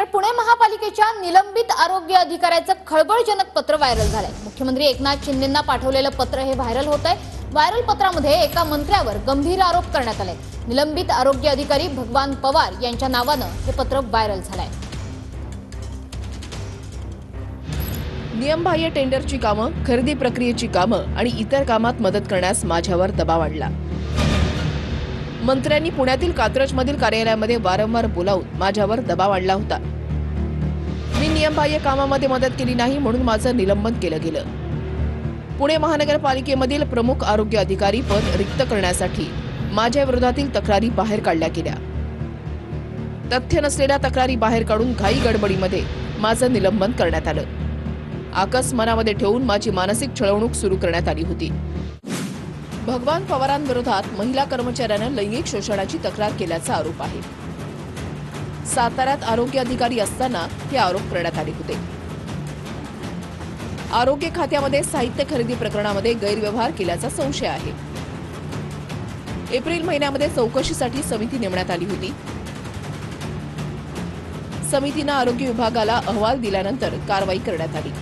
तर पुणे महापालिकेच्या निलंबित आरोग्य अधिकाऱ्याचं खळबळजनक पत्र व्हायरल झालंय। मुख्यमंत्री एकनाथ शिंदेंना पाठवलेलं पत्र हे व्हायरल होतंय। व्हायरल पत्रामध्ये एका मंत्र्यावर गंभीर आरोप करण्यात आले। निलंबित आरोग्य अधिकारी भगवान पवार यांच्या नावानं हे पत्र व्हायरल झालंय। नियमबाह्य टेंडरची कामं, खरेदी प्रक्रियेची कामं आणि इतर कामात मदत करण्यास माझ्यावर दबाव आणला। मंत्र्यांनी पुण्यातील कात्रजमधील कार्यालयामध्ये वारंवार बोलावून माझ्यावर दबाव आणला होता। मी नियमबाह्य कामामध्ये मदत केली नाही म्हणून माझं निलंबन केलं गेलं। पुणे महानगरपालिकेमधील प्रमुख आरोग्य अधिकारी पद रिक्त करण्यासाठी माझ्या विरोधातील तक्रारी बाहेर काढल्या गेल्या। तथ्य नसलेल्या तक्रारी बाहेर काढून घाई गडबडीमध्ये माझं निलंबन करण्यात आलं। आकस मनामध्ये ठेवून माझी मानसिक छळवणूक सुरू करण्यात आली होती। भगवान पवारांविरोधात महिला कर्मचाऱ्यानं लैंगिक शोषणाची तक्रार केल्याचा आरोप आहे। साताऱ्यात आरोग्य अधिकारी असताना हे आरोप करण्यात आले होते। आरोग्य खात्यामध्ये साहित्य खरेदी प्रकरणामध्ये गैरव्यवहार केल्याचा संशय आहे। एप्रिल महिन्यामध्ये चौकशीसाठी समिती नेमण्यात आली होती। समितीनं आरोग्य विभागाला अहवाल दिल्यानंतर कारवाई करण्यात आली।